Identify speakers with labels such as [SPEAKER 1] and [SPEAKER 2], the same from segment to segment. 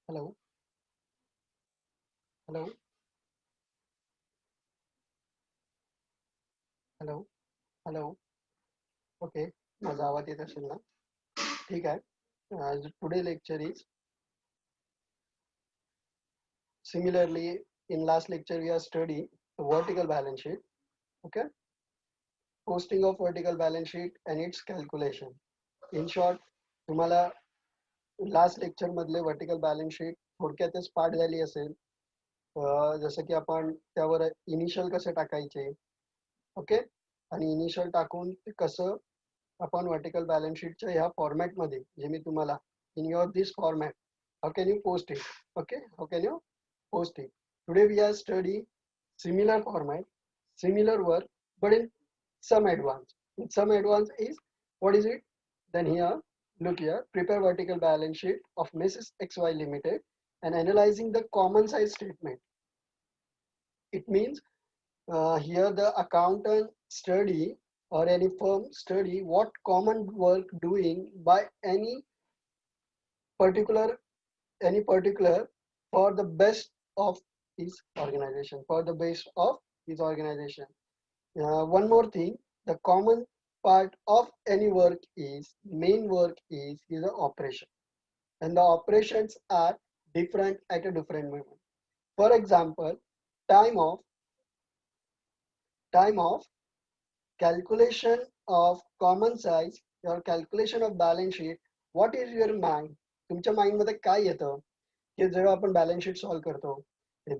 [SPEAKER 1] Hello, hello, hello, hello. Okay, माझा आवाज येत असेल ना? ठीक आहे. Today lecture is similarly in last lecture we have studied the vertical balance sheet. Okay, posting of vertical balance sheet and its calculation. In short, तुम्हाला last lecture मधले vertical balance sheet थोडक्यातच पाठ झाली असेल. जसं की आपण त्यावर इनिशियल कसे टाकायचे, ओके, आणि इनिशियल टाकून ते कसं आपण वर्टिकल बॅलन्स शीटच्या ह्या फॉर्मॅटमध्ये जे मी तुम्हाला in your this format how can you post it, okay, how can you post it. Today we are studying similar format, similar work, but in some advance. In some advance is what is it? Then here, look here, prepare vertical balance sheet of Mrs. XY Limited and analyzing the common size statement. It means here the accountant study or any firm study what common work doing by particular particular for the best of his organization, for the best of his organization. One more thing, the common part of any work is main work is the operation, and the operations are different at a different moment. For example, time of time of calculation of common size, your calculation of balance sheet. What is your mind? तुमच्या mind मध्ये काय येतं की जेव्हा आपण balance sheet solve करतो,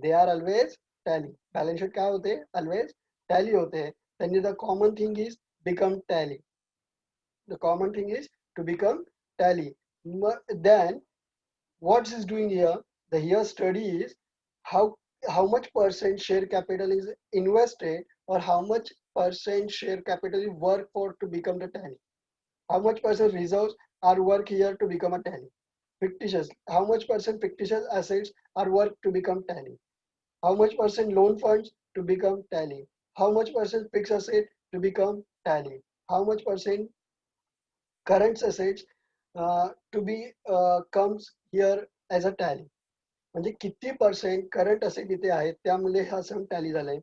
[SPEAKER 1] they are always tally. Balance sheet काय होते? ऑलवेज टॅली होते. त्यांनी the common thing is become tally. The common thing is to become tally. Then what is doing here? The here study is how much percent share capital is invested or how much percent share capital is work for to become the tally. How much percent reserves are work here to become a tally. Fictitious. How much percent fictitious assets are work to become tally. How much percent loan funds to become tally. How much percent fixed asset to become tally. How much percent current assets to be comes here as a tally. म्हणजे किती percent current asset इथे आहेत त्यामुळे हा सम tally झालाय,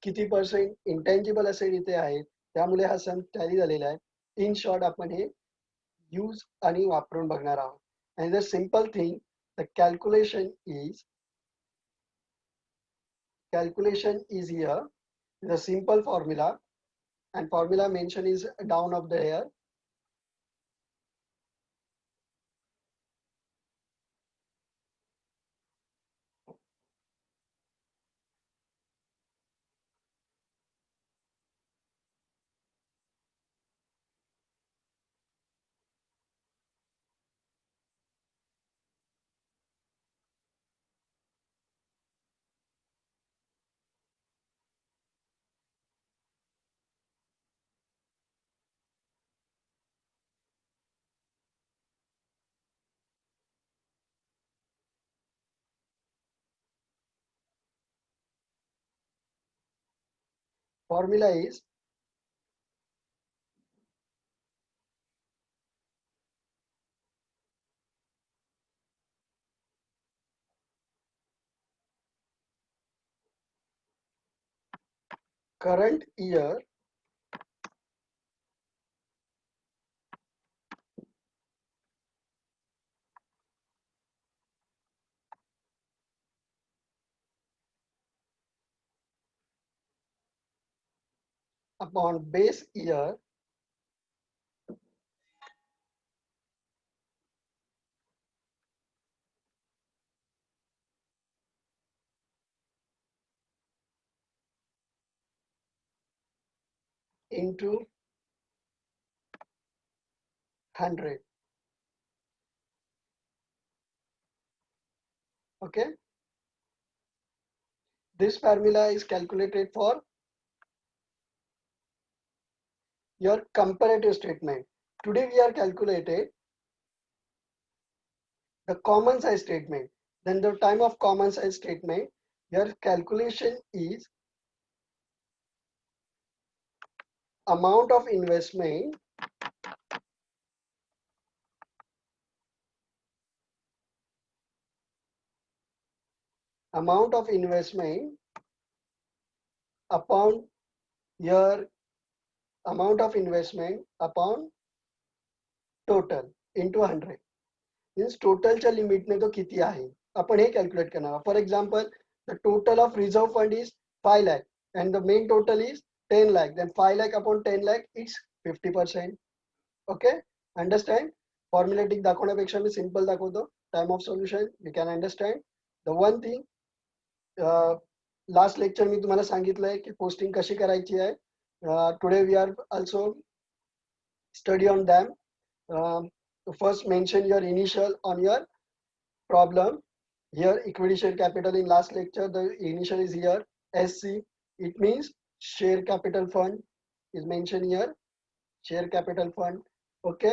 [SPEAKER 1] किती percent intangible asset इथे आहेत त्यामुळे हा सम टॅली झालेला आहे. इन शॉर्ट आपण हे यूज आणि वापरून बघणार आहोत. And the simple thing, the calculation is here, the simple formula, and formula mention is down of the here. Formula is current year upon base year into 100. Okay, this formula is calculated for your comparative statement. Today we are calculated the common size statement. Then the time of common size statement, your calculation is amount of investment amount of investment upon your amount of investment upon total into 100 means टोटलच्या लिमिटने तो किती आहे आपण हे calculate करणार. For example the total of reserve fund is 5 lakh and the main total is 10 lakh, then 5 lakh upon 10 lakh it's 50%. Okay, understand? Formulaic दाखवण्यापेक्षा मी simple दाखवतो. Time of solution you can understand. The one thing, last lecture मी तुम्हाला सांगितलंय की posting कशी करायची आहे. Today we are also study on them. First mention your initial on your problem. Here equity share capital in last lecture the initial is here SC. It means share capital fund is mentioned here, share capital fund. Okay,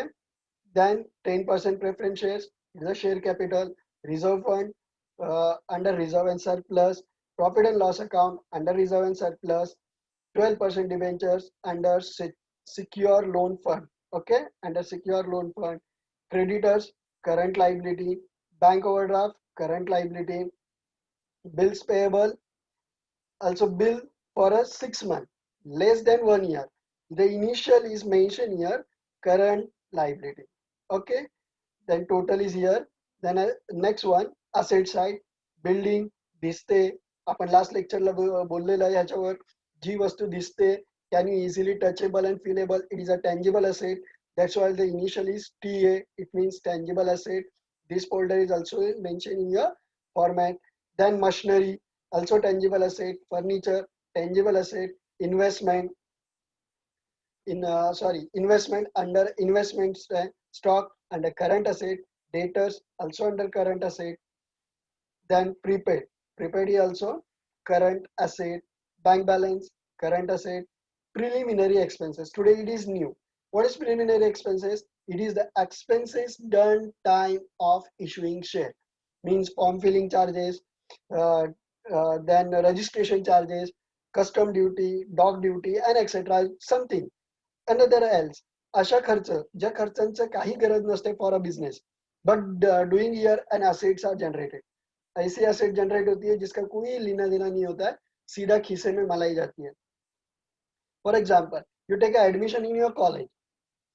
[SPEAKER 1] then 10% preference shares is the share capital. Reserve fund under reserve and surplus. Profit and loss account under reserve and surplus. 12% debentures under secure loan fund. Okay, under secure loan fund. Creditors current liability. Bank overdraft current liability. Bills payable also bill for a 6 month less than 1 year. The initial is mentioned here current liability. Okay, then total is here. Then next one asset side. Building दिसते, आपण last लेक्चरला बोललेलं आहे ह्याच्यावर. जी वस्तू दिसते can you easily touchable and feelable, it is a tangible asset. That's why the initial is TA, it means tangible asset. This folder is also mentioned in your format. Then machinery also tangible asset. Furniture tangible asset. Investment in investment under investment stock under current asset. Debtors also under current asset. Then prepaid is also current asset. Bank balance current asset. Preliminary expenses, today it is new. What is preliminary expenses? It is the expenses done time of issuing share, means form filling charges, then registration charges, custom duty, dock duty and etc. something another else. अशा खर्च ज्या खर्चांचं काही गरज नसते for a business, but doing year end assets are generated. ऐसी asset generate होती है जिसका कोई लेना देना नहीं होता है, सीधा खीसे में मलाई जाती है. For example you take admission in your college,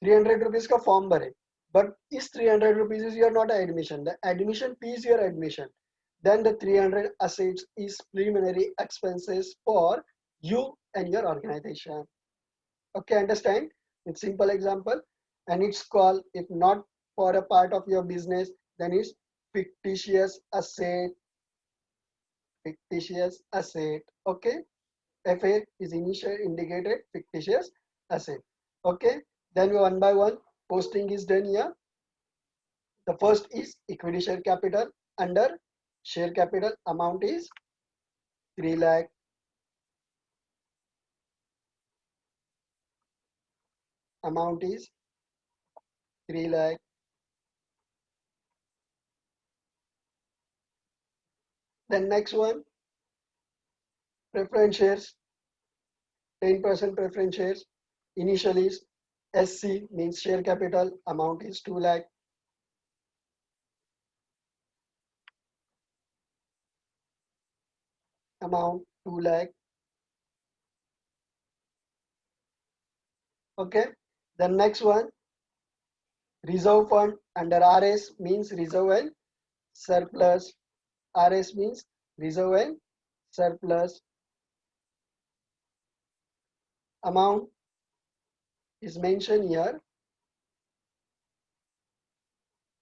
[SPEAKER 1] 300 rupees का फॉर्म भरे, बट इस 300 rupees is your not admission, the admission fee is your admission. Then the 300 assets is preliminary expenses for you and your organization. Okay, understand? It's simple example, and it's called, if not for a part of your business, then it's fictitious asset. Fictitious asset. Okay, FA is initial indicated fictitious asset. Okay, then one by one posting is done here. The first is equity share capital. Under share capital amount is 3 lakh. Amount is 3 lakh. Then next one, preference shares, 10% preference shares. Initial is SC, means share capital, amount is 2 lakh. Amount 2 lakh. Okay, then next one, reserve fund under RS means reserve and surplus. RS means reserve and surplus. Amount is mentioned here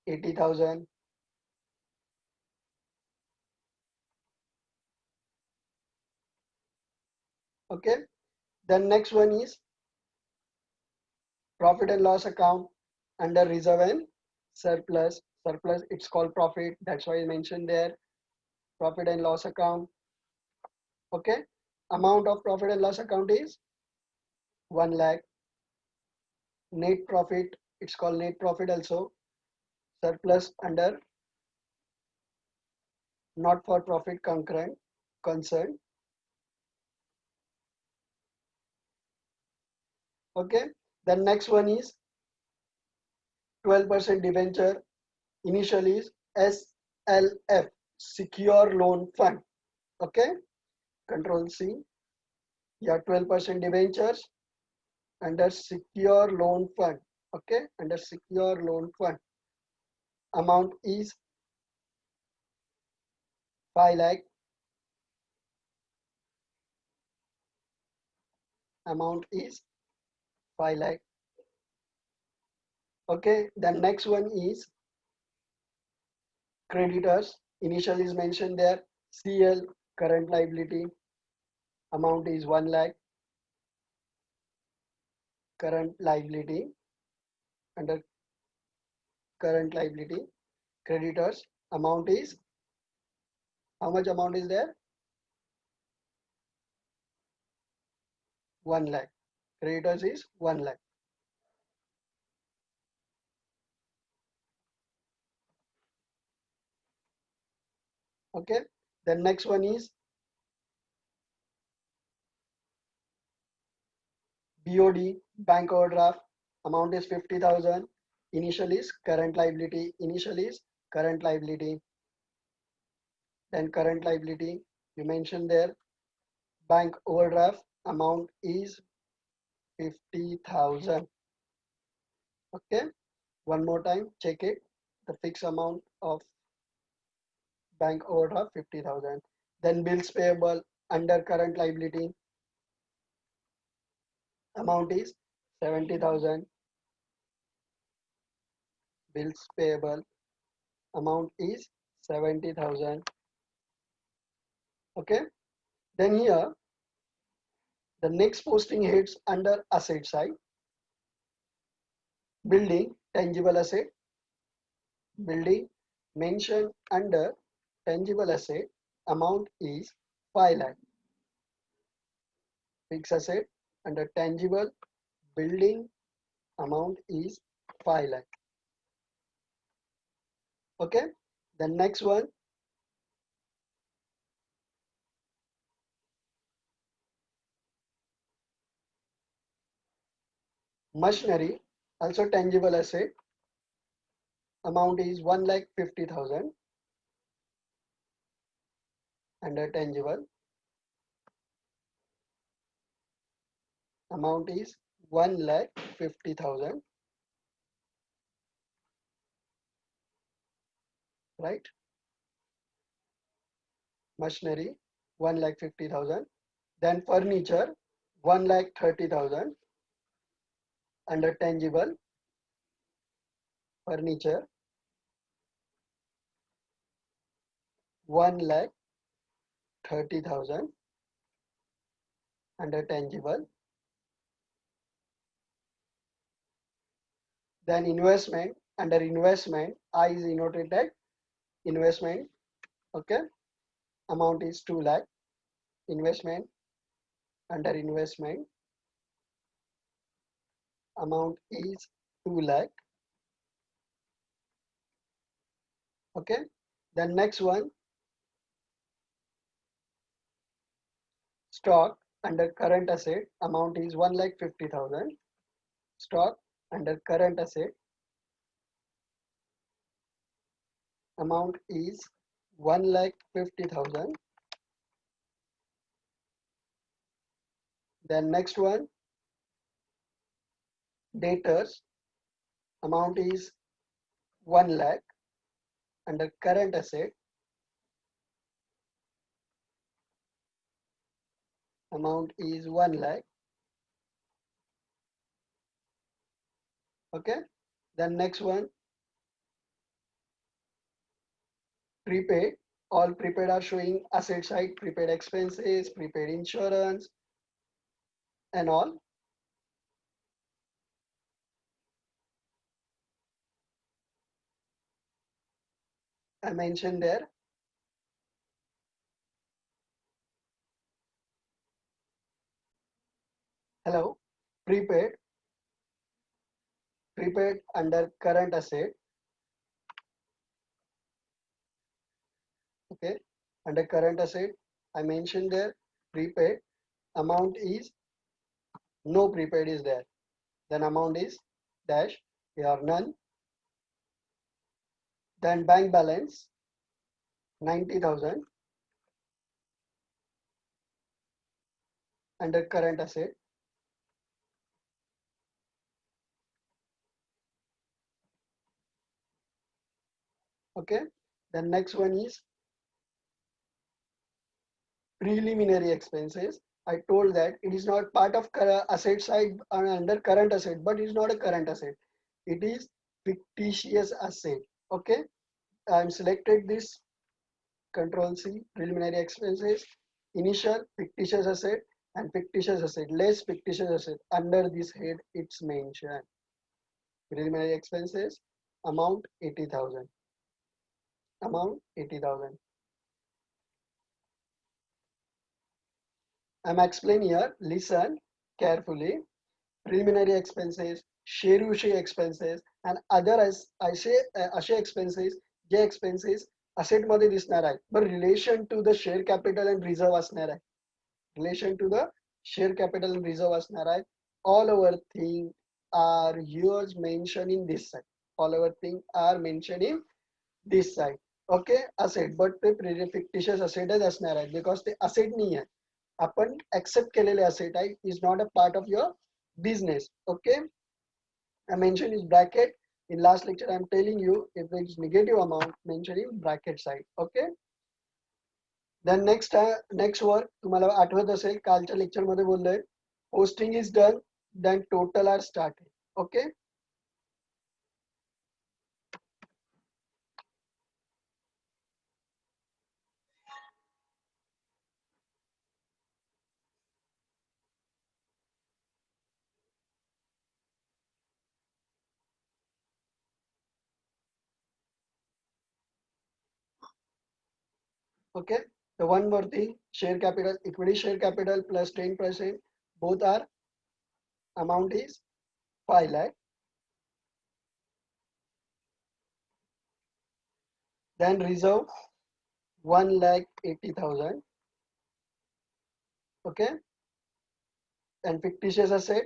[SPEAKER 1] 80,000. Okay, then next one is profit and loss account under reserve and surplus. Surplus, it's called profit, that's why I mentioned there. Profit and loss account. Okay, amount of profit and loss account is 1 lakh. Net profit, it's called net profit also. Surplus under not for profit concern. Okay, then next one is 12% debenture. Initial is SLF, secure loan fund. Okay, control C. Yeah, 12% debentures under secure loan fund. Okay, under secure loan fund. Amount is 5 lakh. Amount is 5 lakh. Okay, the next one is creditors. Initial is mentioned there. CL, current liability. Amount is 1 lakh. Current liability. Under current liability. Creditors. Amount is, how much amount is there? 1 lakh. Creditors is 1 lakh. Okay. The next one is BOD, bank overdraft. Amount is 50,000. Initial is current liability. Initial is current liability. Then current liability, you mentioned there. Bank overdraft amount is 50,000. Okay. One more time, check it. The fixed amount of bank overdraft 50,000. Then bills payable under current liability amount is 70,000. Bills payable amount is 70,000. Okay. Then here the next posting heads under asset side. Building, tangible asset. Building mentioned under tangible asset amount is 5 lakh. Fixed asset under tangible building amount is 5 lakh. Okay. The next one, machinery, also tangible asset. Amount is 1,50,000 under tangible. Amount is 1,50,000. Right? Machinery 1,50,000. Then furniture 1,30,000 under tangible. Furniture 1,30,000 under tangible. Then investment, under investment, I is denoted at investment. Okay. Amount is 2 lakh. Investment, under investment, amount is 2 lakh. Okay. Then next one, stock under current asset, amount is 1,50,000. Stock under current asset, amount is 1,50,000. Then next one, debtors, amount is 1 lakh under current asset, amount is 1 lakh. Okay. Then next one, prepaid. All prepaid are showing asset side, prepaid expenses, prepaid insurance, and all. I mentioned there. Hello. Prepaid. Prepaid under current asset. Okay. Under current asset, I mentioned there. Prepaid amount is, no prepaid is there. Then amount is dash. Here are none. Then bank balance 90,000. under current asset. Okay, the next one is preliminary expenses. I told that it is not part of asset side under current asset, but it is not a current asset. It is fictitious asset. Okay, I'm selected this, control C, preliminary expenses, initial fictitious asset and fictitious asset, less fictitious asset. Under this head, it's mentioned preliminary expenses, amount 80,000. Amount 80,000. I'm explaining here. Listen carefully. Preliminary expenses, share expenses and other असे expenses जे expenses asset मध्ये दिसणार आहेत, but relation to the share capital and reserve असणार आहे. Relation to the share capital and reserve असणार आहे. All our things are yours mentioned in this side. All our things are mentioned in this side. Okay, asset, but ते fictitious asset असणार आहे because ते asset नाही आहे. आपण accept केलेले asset आहे, is not a part of your business. Okay, I mentioned is bracket. In last lecture I'm telling you if it's negative amount, mention in bracket side. Okay, then next work तुम्हाला आठवत असेल कालच्या lecture मध्ये बोललोय, posting is done, then total are started. Okay, okay, the one more thing, share capital, equity share capital plus 10%, both are amount is 5 lakh. Then reserve 1,80,000. Okay, and fictitious asset,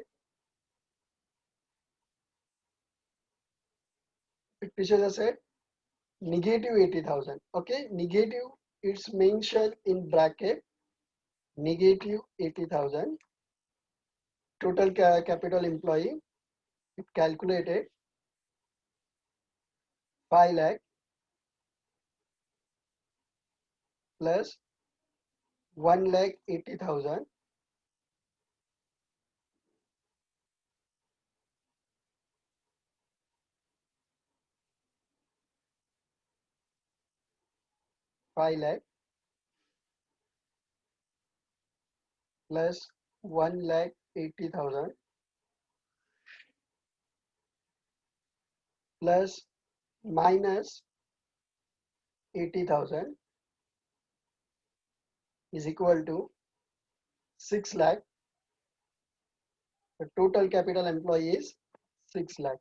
[SPEAKER 1] negative 80,000. Okay, negative, it's mentioned in bracket, negative 80,000. Total capital employee, it calculated 5 lakh plus 1,80,000 5 lakh plus 1,80,000 plus minus 80,000 is equal to 6 lakh. The total capital employee is 6 lakh.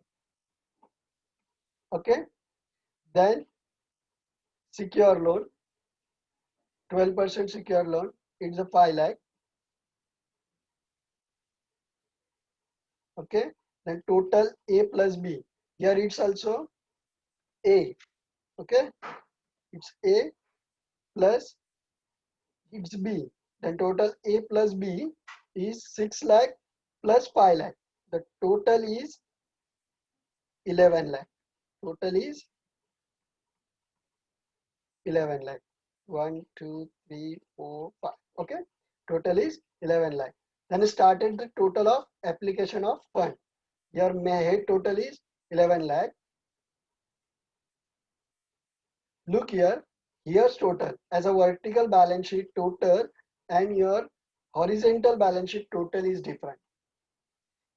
[SPEAKER 1] Okay, then secure loan, 12% secure loan, it's a 5 lakh. Okay, then total A plus B, here it's also A. Okay, it's A plus it's B, then total A plus B is 6 lakh plus 5 lakh. The total is 11 lakh. Total is 11 lakh. 1, 2, 3, 4, 5. Okay, total is 11 lakh. Then started the total of application of fund. Your head total is 11 lakh. Look here, here's total as a vertical balance sheet total and your horizontal balance sheet total is different.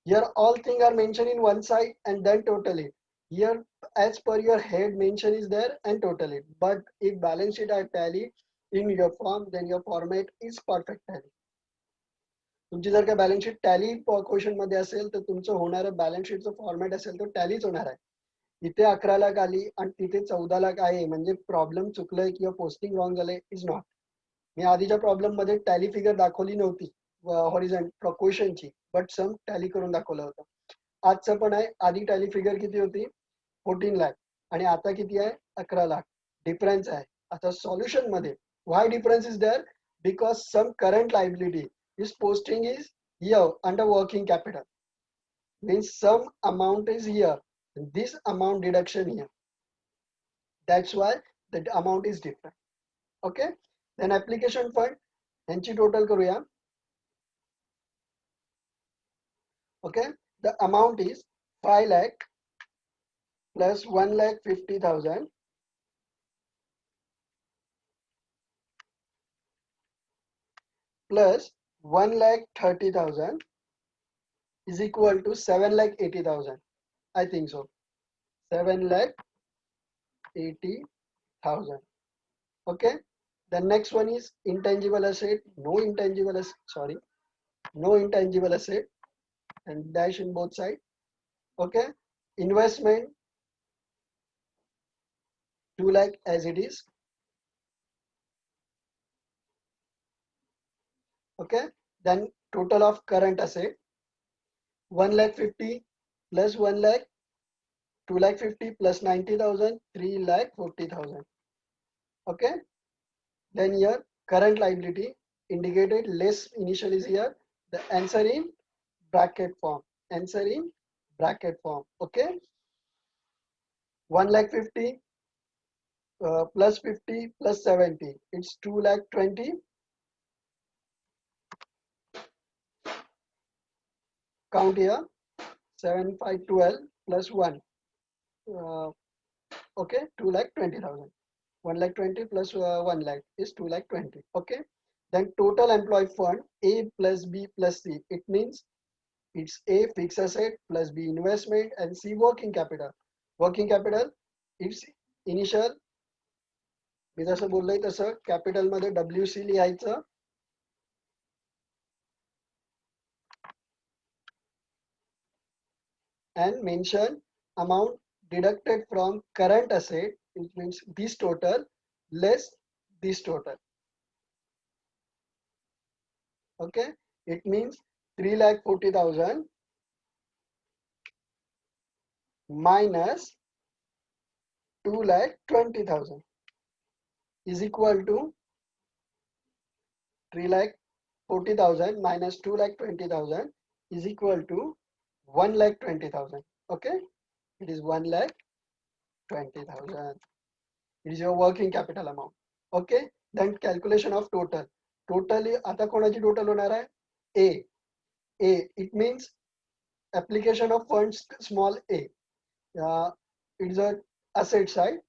[SPEAKER 1] Here all things are mentioned in one side and then total it. Here as per your head mention is there and total it. But if balance sheet are tally in your form, then your format is perfect tally. तुमची जर का balance sheet tally question मध्ये असेल तर तुमचं होणारं balance शीटचं format असेल तर टॅलीच होणार आहे. इथे 11 लाख आली आणि तिथे 14 लाख आहे म्हणजे प्रॉब्लेम चुकलंय किंवा पोस्टिंग रॉंग झालंय इज नॉट. मी आधीच्या प्रॉब्लेम मध्ये टॅली फिगर दाखवली नव्हती हॉरिझॉन्टल क्वेश्चनची, बट सम टॅली करून दाखवलं होतं. आजचं पण आहे, आधी टॅली फिगर किती होती 14 लाख आणि आता किती आहे 11 लाख. डिफरन्स आहे. आता सॉल्युशन मध्ये why difference is there, because some current liability This posting is here under working capital. Means some amount is here and this amount deduction here. That's why the amount is different. Okay. Then application fund यांची total करूया. Okay. The amount is 5 lakh plus 1,50,000 plus 1,30,000 is equal to 7,80,000. I think so. 7,80,000. Okay. The next one is intangible asset. No intangible asset. Sorry. No intangible asset and dash in both sides. Okay. Investment 2 lakh as it is. Okay. Then total of current asset 1,50,000 plus 1 lakh 2,50,000 plus 90,000 3,40,000. Okay. Then here current liability indicated less initial is here. The answer in bracket form. Answer in bracket form. Okay. 1,50,000 plus 50 plus 70. It's 2,20,000. Count here. 7, 5, 12 plus 1. Okay. 2,20,000. 1,20,000 plus 1 lakh is 2,20,000. Okay. Then total employee fund A plus B plus C. It means it's A fixed asset plus B investment and C working capital. Working capital it's initial. मी जसं बोललोय तसं capital मध्ये WC लिहायचं and mention amount deducted from current asset. It means this total less this total. Okay, it means 3,40,000 minus 2,20,000 is equal to 3,40,000 minus 2,20,000 is equal to 1,20,000. Okay, it is 1,20,000. It is your working capital amount. Okay, then calculation of total. Totally आता कोणाची total होणार आहे? A. It means application of funds small a. It is a asset side.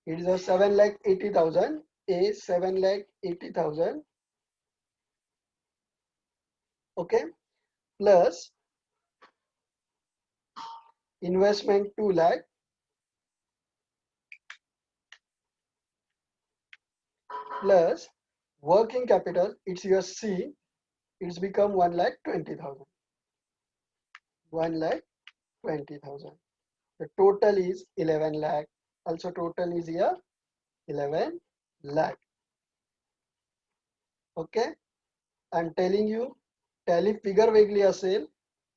[SPEAKER 1] It is a 7,80,000. A 7,80,000. Okay, plus investment 2 lakh plus working capital. It's your C. It's become 1,20,000. 1,20,000. The total is 11 lakh. Also total is here 11 lakh. Okay. I'm telling you tally figure वेगळी असेल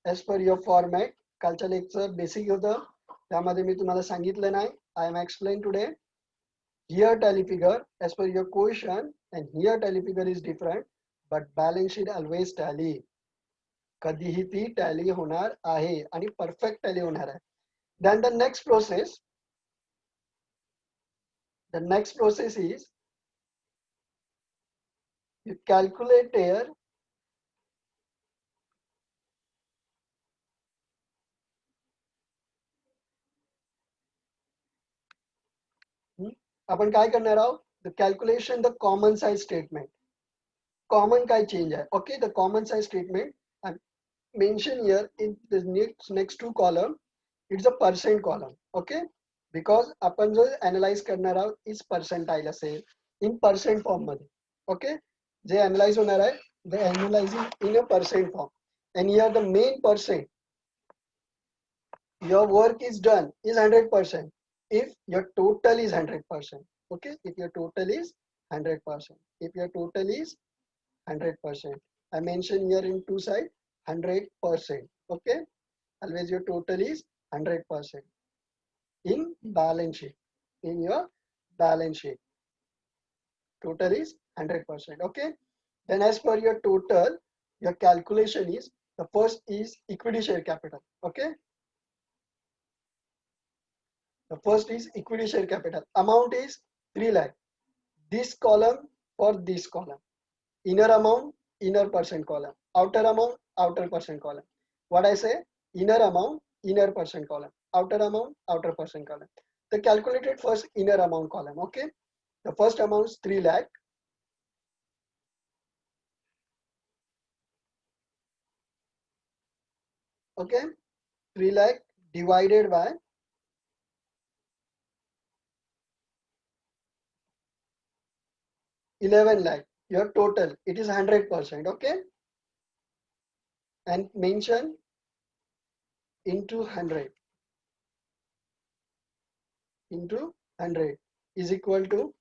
[SPEAKER 1] as per your format. कालच्या lecture basic होतं त्यामध्ये मी तुम्हाला सांगितलं नाही. I am explained today. Here tally figure as per your question and here tally figure is different but balance sheet always tally. कधीही ती tally होणार आहे आणि perfect tally होणार आहे. Then the next process is you calculate here आपण काय करणार आहोत the calculation the common size statement. Common काय change आहे? Okay, the common size statement and mention here in the next two column. It's a percent column. Okay, because आपण जो analyze करणार आहोत is percentile असेल in percent form मध्ये. Okay, जे analyze होणार आहे the analyzing in a percent form and here the main percent your work is done is 100% if your total is 100%. Okay, if your total is 100%. If your total is 100%. I mentioned here in two sides 100%. Okay, always your total is 100% in balance sheet. In your balance sheet, total is 100%. Okay, then as per your total, your calculation is, the first is equity share capital. Okay, the first is equity share capital. Amount is 3 lakh. This column for this column. Inner amount, inner percent column. Outer amount, outer percent column. What I say? Inner amount, inner percent column. Outer amount, outer percent column. The calculated first inner amount column. Okay, the first amount is 3 lakh. Okay, 3 lakh divided by 11 lakh. Your total, it is 100%. Okay, and mention into 100 into 100 is equal to,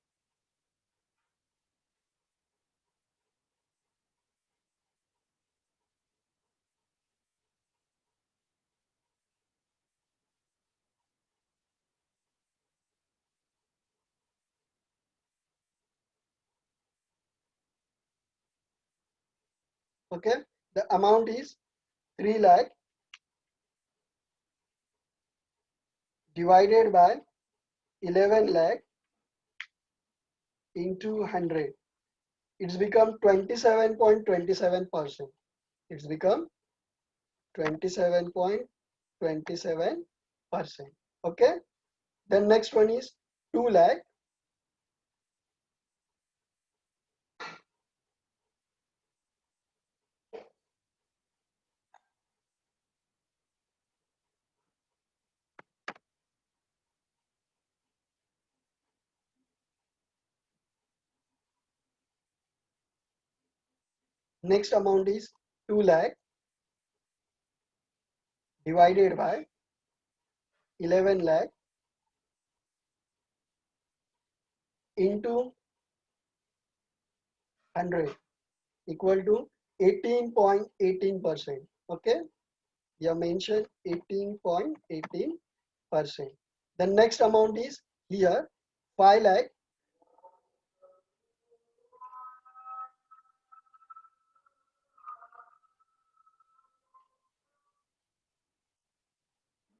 [SPEAKER 1] okay, the amount is 3 lakh divided by 11 lakh into 100. It's become 27.27%. It's become 27.27%. Okay, then next one is 2 lakh. Next amount is 2 lakh divided by 11 lakh into 100 equal to 18.18%. Okay, you mentioned 18.18%. The next amount is here 5 lakh.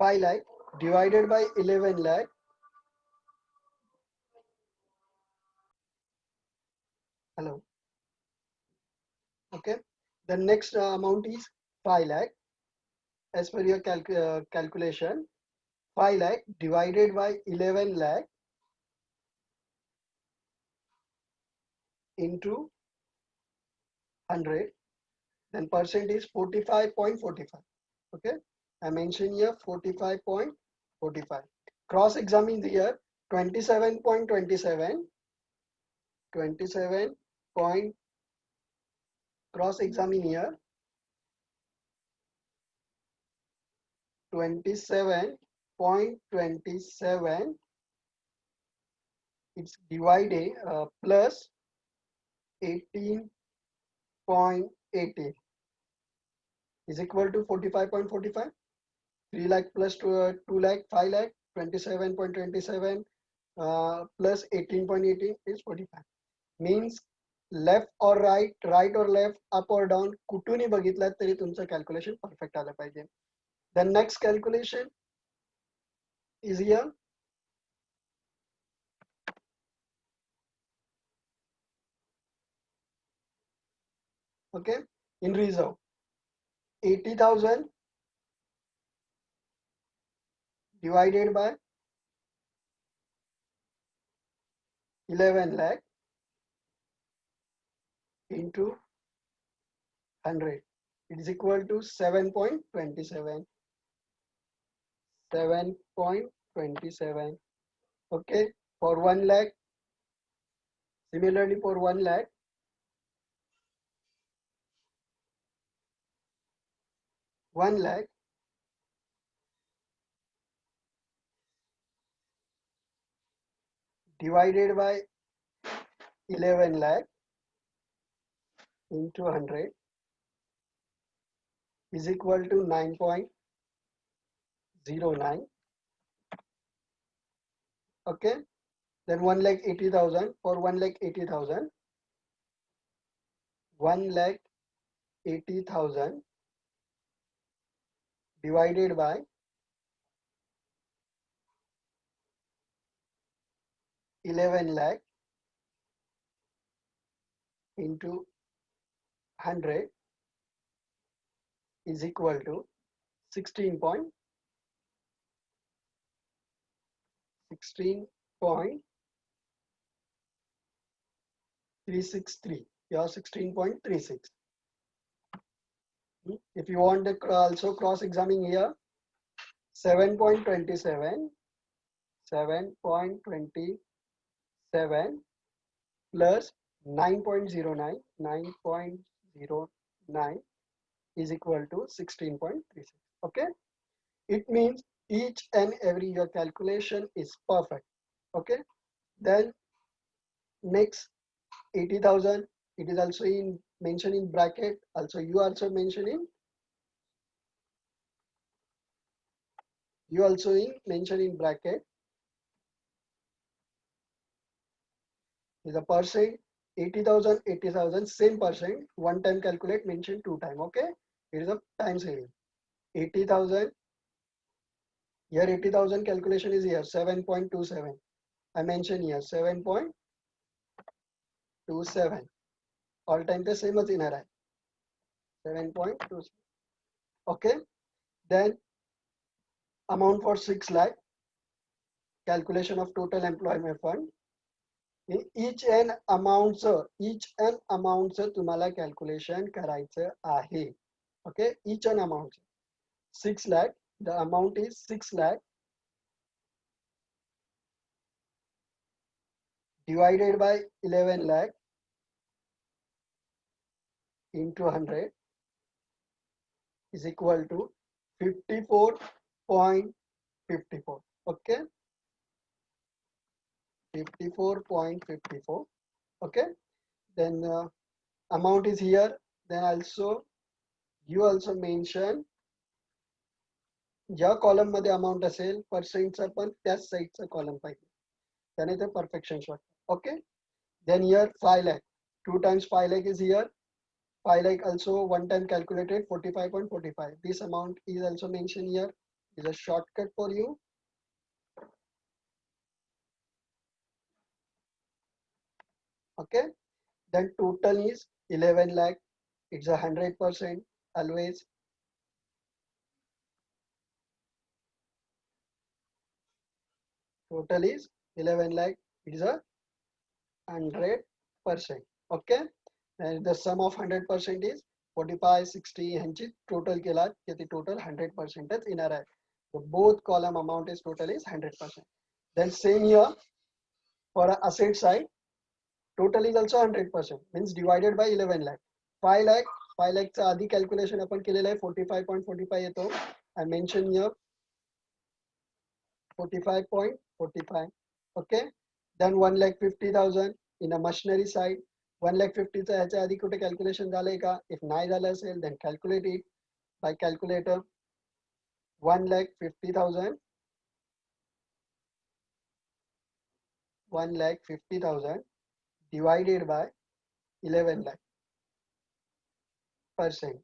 [SPEAKER 1] 5 lakh divided by 11 lakh. Hello. Okay, the next amount is 5 lakh. As per your calculation, 5 lakh divided by 11 lakh into 100, then percent is 45.45. Okay, I mentioned here 45.45. Cross examine here 27.27. 27 point, cross examine here 27.27. It's divided plus 18.18 is equal to 45.45. 3 lakh plus 2 lakh, 5 lakh, 27.27 plus 18.18 is 45. Means left और right, right और left, up और down कुठूनही बघितलात तरी तुमचं calculation perfect आलं पाहिजे. The next calculation is here. Okay, in reserve 80,000 divided by 11 lakh into 100, it is equal to 7.27. 7.27. Okay, for 1 lakh, similarly for 1 lakh, 1 lakh divided by 11 lakh into 100 is equal to 9.09. Okay, then 1,80,000, for 1,80,000, 80,000 divided by 11 lakh into 100 is equal to 16.363. Yeah, 16.36. If you want the also cross examining here, 7.27 plus 9.09 is equal to 16.36. Okay, it means each and every your calculation is perfect. Okay, then next 80,000, it is also in mentioned in bracket. Also you also mentioning in bracket is a percent. 80,000 80,000 same percent, one time calculate, mention two time. Okay, it is a time saving. 80,000 here, 80,000 calculation is here 7.27. I mention here 7.27. All time the same as in a 7.27. Okay, then amount for 6 lakh, calculation of total employment fund. each and amount तुम्हाला calculation करायचं आहे. Okay, each and amount 6 lakh, the amount is 6 lakh divided by 11 lakh into 100 is equal to 54.54. Okay, 54.54. Okay, then amount is here. Then also you also mention ज्या column मध्ये amount असेल पर्सेंटचा पण त्याच साईडचा column पाहिजे, त्याने ते perfection shot. Okay, then here 5 lakh, 2 times 5 lakh is here. 5 lakh also one time calculated 45.45. This amount is also mentioned here. Is a shortcut for you. Okay, then total is 11 lakh. It's 100% always. Total is 11 lakh. It is a 100%. Okay, and the sum of 100% is 45, 60 ह्यांची total केला की ती total 100% येणार आहे. So both column amount is total is 100%. Then same here for asset side, total is also 100%, means divided by 11 lakh. 5 lakh चा आधी calculation आपण केलेला आहे 45.45 येतो. I mention here 45.45. Okay, then 1,50,000 in a machinery side. 1,50,000 चा ह्याच्या आधी कुठे calculation झालंय का? If नाही झालं असेल then calculate it by calculator. 1,50,000 divided by 11 lakh percent,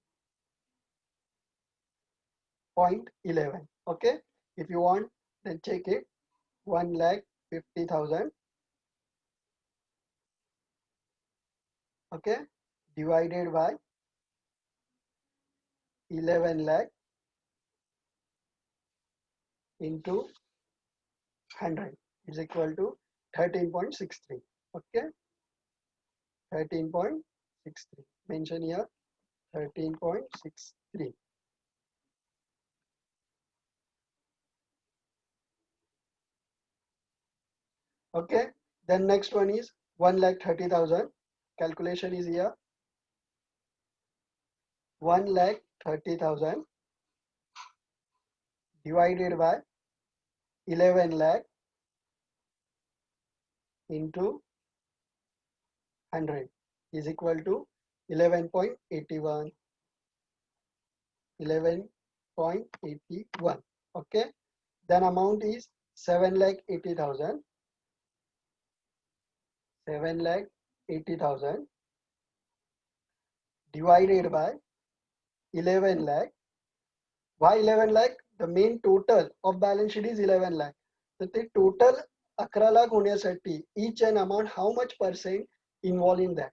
[SPEAKER 1] 0.11. Okay, if you want then check it. 1,50,000, okay, divided by 11 lakh into 100 is equal to 13.63. Okay, 13.63. Mention here 13.63. Okay, then next one is 1,30,000. Calculation is here 1,30,000 divided by 11 lakh into 100 is equal to 11.81. 11.81. Okay, then amount is 7,80,000. 7,80,000 divided by 11 lakh. Why 11 lakh? The main total of balance sheet is 11 lakh. So the total 11 lakh होण्यासाठी each and amount how much percent involved in that?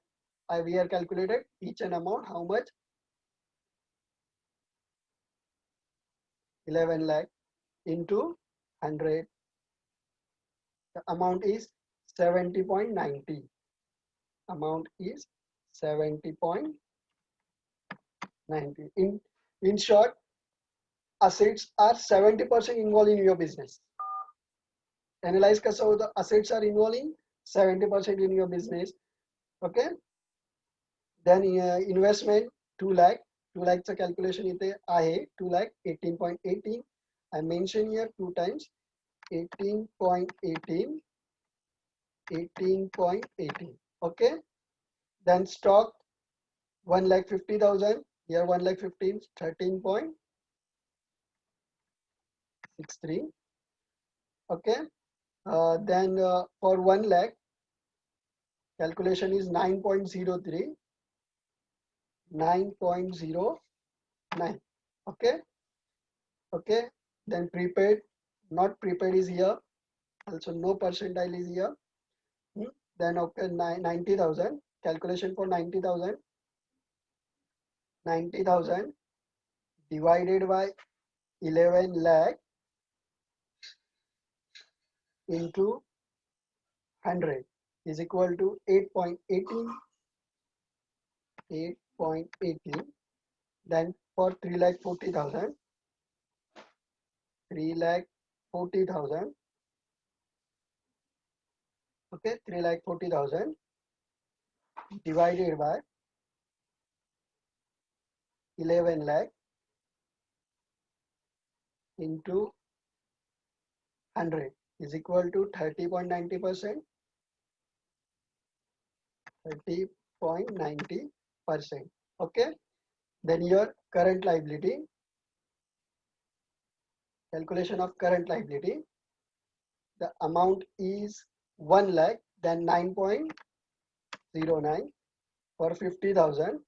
[SPEAKER 1] We are calculated each and amount how much 11 lakh into 100. The amount is 70.90. Amount is 70.90. In short, assets are 70% involved in your business. Analyze कसं होतं, assets are involving 70% in your business. Okay. Then investment 2 lakh. 2 lakhचं calculation इथे आहे 2 lakh 18.18. I mention here 2 times 18.18. 18.18. Okay. Then stock 1,50,000. Here 1,15, 13.63. Okay. Then for 1 lakh, calculation is 9.03. 9.09. Okay. Okay. Then prepaid, not prepaid is here. Also no percentile is here. Then okay, 90,000. Calculation for 90,000. 90,000 divided by 11 lakh into 100 is equal to 8.18. 8.18. Then for 3,40,000. 3,40,000. Okay, 3,40,000 divided by 11 lakh into 100 is equal to 30.90%. 30.90%. Okay. Then your current liability. Calculation of current liability. The amount is 1 lakh, then 9.09 for 50,000.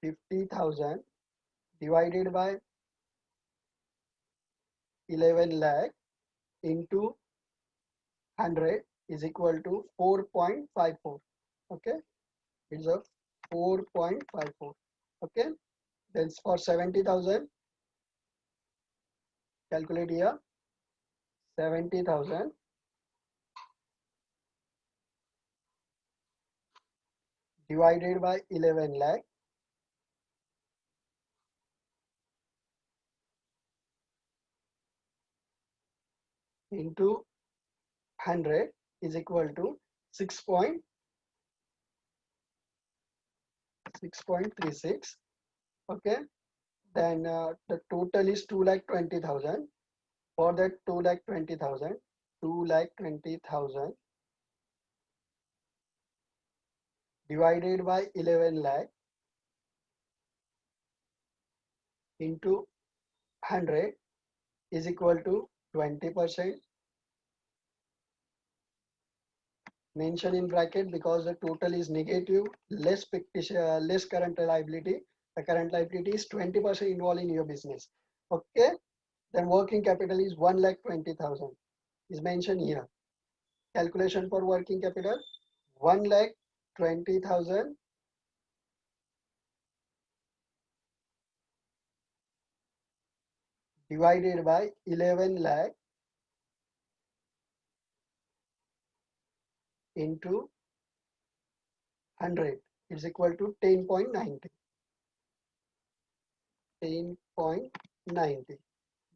[SPEAKER 1] 50,000 divided by 11 lakh into 100 is equal to 4.54. Okay. It's a 4.54. Okay. Then for 70,000, calculate here 70,000 divided by 11 lakh into 100 is equal to 6.36. Okay. Then the total is 2,20,000. For that 2,20,000, 2,20,000 divided by 11 lakh into 100 is equal to 20%. Mention in bracket because the total is negative, less current liability. The current liability is 20% involved in your business. Okay. Then working capital is 1,20,000 is mentioned here. Calculation for working capital 1,20,000 divided by 11 lakh into 100 is equal to 10.90. 10.90.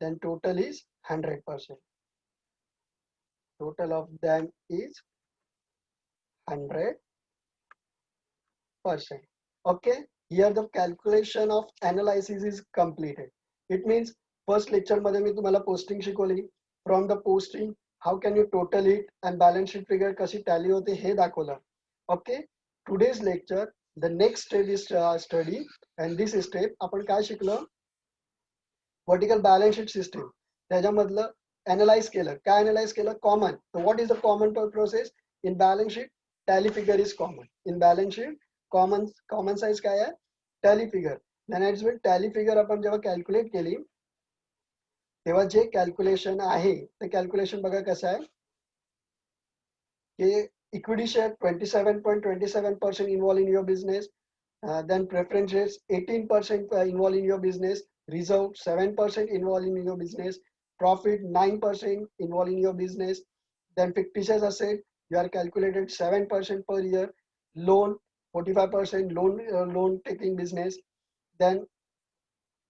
[SPEAKER 1] Then total is 100%. Total of them is 100%. Okay. Here the calculation of analysis is completed. It means first lecture मध्ये मी तुम्हाला posting शिकवली. From the posting, how can you total it and balance sheet figure कशी tally होते हे दाखवलं. Okay. Today's lecture, the next step is study, and this step आपण काय शिकलो? Vertical balance sheet system. त्याच्यामधलं analyze केलं. काय analyze केलं? Common. So what is the common process in balance sheet? Tally figure is common. In balance sheet, common size काय आहे, tally figure. Then tally figure आपण जेव्हा कॅल्क्युलेट केली तेव्हा जे कॅल्क्युलेशन आहे ते कॅल्क्युलेशन बघा कसं आहे की equity share 27.27% involve in your business, then preference shares 18% involved in your business, reserve 7% involved in your business, profit 9% involved in your business, then fictitious asset you are calculated 7% per year, loan 45% loan taking business, then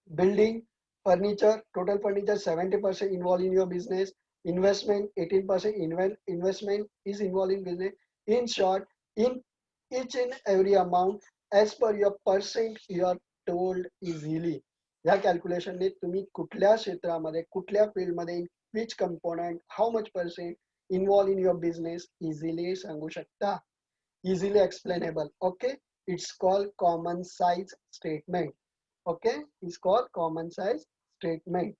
[SPEAKER 1] building furniture, total furniture 70% involved in your business, investment 18% investment is involved in business. In short, in each and every amount as per your percent you are told easily. या कॅल्क्युलेशनने तुम्ही कुठल्या क्षेत्रामध्ये कुठल्या फील्डमध्ये which component how much percent involve in your business easily सांगू शकता. Easily explainable. Okay, it's called common size statement. Okay, is called common size statement.